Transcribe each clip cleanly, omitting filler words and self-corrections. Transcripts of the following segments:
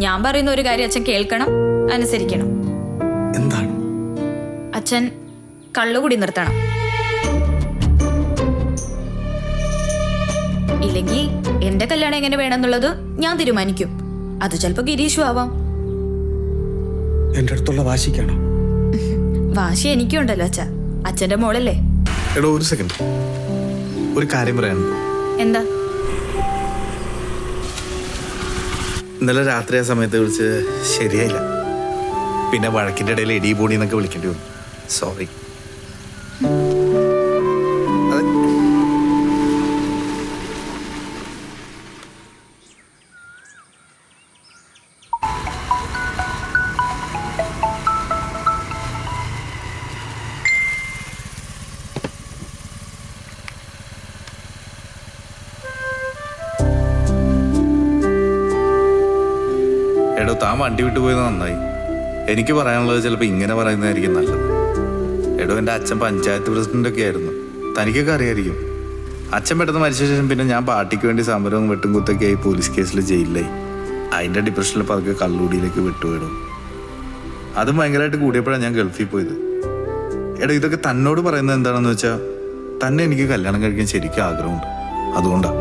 ഞാൻ പറയുന്ന ഒരു കാര്യം അച്ഛൻ കേൾക്കണം, അനുസരിക്കണം. എന്താണ്? അച്ഛൻ കള്ളുകൂടി നിർത്തണം. ഇല്ലെങ്കിൽ എന്റെ കല്യാണം എങ്ങനെ വേണമെന്നുള്ളത് ഞാൻ തീരുമാനിക്കും. അത് ചിലപ്പോ ഗിരീഷും ആവാം. എന്റെ അടുത്തുള്ള വാശിക്കാണോ? വാശി എനിക്കും ഉണ്ടല്ലോ അച്ഛാ, അച്ഛന്റെ മോളല്ലേ. എടോ ഒരു സെക്കൻഡ്, ഒരു കാര്യം പറയാനുണ്ട്. എന്താ? ഇന്നലെ രാത്രി ആ സമയത്ത് വിളിച്ച് ശരിയായില്ല. പിന്നെ വഴക്കിന്റെ ഇടയിൽ എടി ബോണി എന്നൊക്കെ വിളിക്കേണ്ടി വന്നു. സോറി. എടോ താൻ വണ്ടി വിട്ടു പോയത് നന്നായി. എനിക്ക് പറയാനുള്ളത് ചിലപ്പോൾ ഇങ്ങനെ പറയുന്നതായിരിക്കും നല്ലത്. എടോ എൻ്റെ അച്ഛൻ പഞ്ചായത്ത് പ്രസിഡൻ്റൊക്കെ ആയിരുന്നു, തനിക്കൊക്കെ അറിയായിരിക്കും. അച്ഛൻ പെട്ടെന്ന് മരിച്ച ശേഷം പിന്നെ ഞാൻ പാർട്ടിക്ക് വേണ്ടി സമരവും വെട്ടും കുത്തൊക്കെ ആയി പോലീസ് കേസിൽ ജയിലിലായി. അതിൻ്റെ ഡിപ്രഷനിൽ പതുക്കെ കള്ളുകൂടിയിലേക്ക് വിട്ടുപോയിടും. അതും ഭയങ്കരമായിട്ട് കൂടിയപ്പോഴാണ് ഞാൻ ഗൾഫിൽ പോയത്. എടോ ഇതൊക്കെ തന്നോട് പറയുന്നത് എന്താണെന്ന് വെച്ചാൽ തന്നെ എനിക്ക് കല്യാണം കഴിക്കാൻ ശരിക്കും ആഗ്രഹമുണ്ട്. അതുകൊണ്ടാണ്.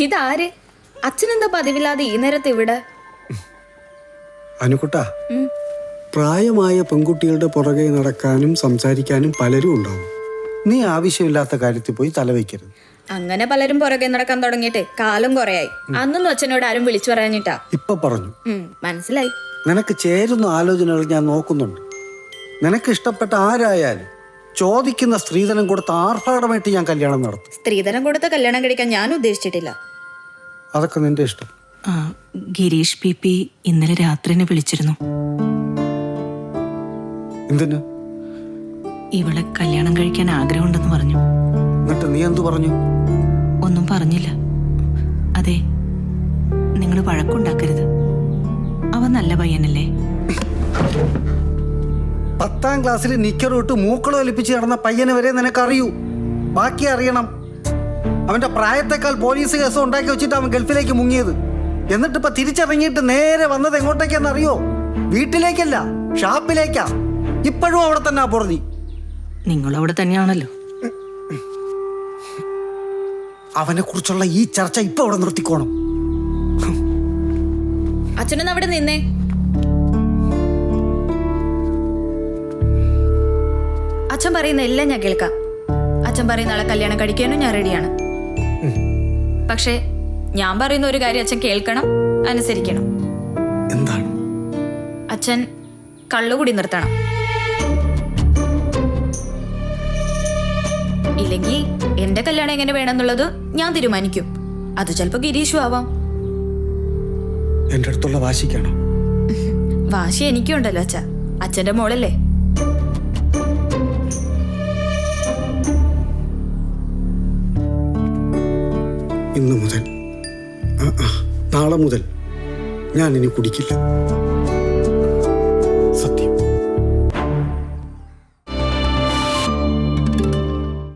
ഇതാര്? അച്ഛനെന്താ പതിവില്ലാതെ ഈ നേരത്തെ ഇവിടെ? അനുക്കുട്ടാ, പ്രായമായ പെൺകുട്ടികളുടെ പുറകെ നടക്കാനും സംസാരിക്കാനും പലരും ഉണ്ടാവും. നീ ആവശ്യമില്ലാത്ത കാര്യത്തിൽ പോയി തലവെക്കരുത്. അങ്ങനെ പലരും പുറകെ നടക്കാൻ തുടങ്ങിയിട്ട് കാലം കുറയായി. അന്നൊന്നും അച്ഛനോട് ആരും വിളിച്ചു പറയാഞ്ഞിട്ടാ. ഇപ്പൊ പറഞ്ഞു. മനസ്സിലായി. നിനക്ക് ചേരുന്ന ആലോചനകൾ ഞാൻ നോക്കുന്നുണ്ട്. നിനക്ക് ഇഷ്ടപ്പെട്ട ആരായാലും ചോദിക്കുന്ന സ്ത്രീധനം കൊടുത്ത് ആർഭാടമായിട്ട് ഞാൻ കല്യാണം നടത്തും. സ്ത്രീധനം കൊടുത്ത് കല്യാണം കഴിക്കാൻ ഞാൻ ഉദ്ദേശിച്ചിട്ടില്ല. അതൊക്കെ നിന്റെ ഇഷ്ടം. ഗിരീഷ് പി ഇന്നലെ രാത്രിനെ വിളിച്ചിരുന്നു. എന്തിന്? ഇവളെ കല്യാണം കഴിക്കാൻ ആഗ്രഹമുണ്ടെന്ന് പറഞ്ഞു. എന്നിട്ട് നീ എന്തു പറഞ്ഞു? ഒന്നും പറഞ്ഞില്ല. അതെ, നിങ്ങൾ വഴക്കുണ്ടാക്കരുത്. അവൻ നല്ല പയ്യനല്ലേ. 10ാം ക്ലാസ്സിൽ നിക്കറിട്ട് മൂക്കള ഒലിപ്പിച്ച് നടന്ന പയ്യനെ വരെ നിനക്കറിയൂ. ബാക്കി അറിയണം. അവന്റെ പ്രായത്തെക്കാൾ പോലീസ് കേസ് ഉണ്ടാക്കി വെച്ചിട്ട് അവൻ ഗൾഫിലേക്ക് മുങ്ങിയത്. എന്നിട്ടിപ്പോ തിരിച്ചിറങ്ങിയിട്ട് നേരെ വന്നത് എങ്ങോട്ടേക്കെന്ന് അറിയോ? വീട്ടിലേക്കല്ല, ഷാപ്പിലേക്കാ. ഇപ്പോഴും അവിടെ തന്നെ പൊറുതി. നിങ്ങളവിടെ തന്നെയാണല്ലോ. അവനെ കുറിച്ചുള്ള ഈ ചർച്ച ഇപ്പൊ അവിടെ നിർത്തിക്കോണം. അച്ഛനൊന്ന് അവിടെ നിന്നേ. അച്ഛൻ പറയുന്ന എല്ലാം ഞാൻ കേൾക്കാം. അച്ഛൻ പറയുന്ന ആളെ കല്യാണം കഴിക്കാനും ഞാൻ റെഡിയാണ്. പക്ഷേ ഞാൻ പറയുന്ന ഒരു കാര്യം അച്ഛൻ കേൾക്കണം, അനുസരിക്കണം. എന്താണ്? അച്ഛൻ കള്ളുകൂടി നിർത്തണം. ഇല്ലെങ്കിൽ എന്റെ കല്യാണം എങ്ങനെ വേണമെന്നുള്ളത് ഞാൻ തീരുമാനിക്കും. അത് ചിലപ്പോ ഗിരീഷും ആവാം. എന്റെ അടുത്തുള്ള വാശിക്കാണോ? വാശി എനിക്കും ഉണ്ടല്ലോ അച്ഛാ, അച്ഛന്റെ മോളല്ലേ. ഇന്നു മുതൽ, നാളെ മുതൽ ഞാൻ ഇനി കുടിക്കില്ല. സത്യം.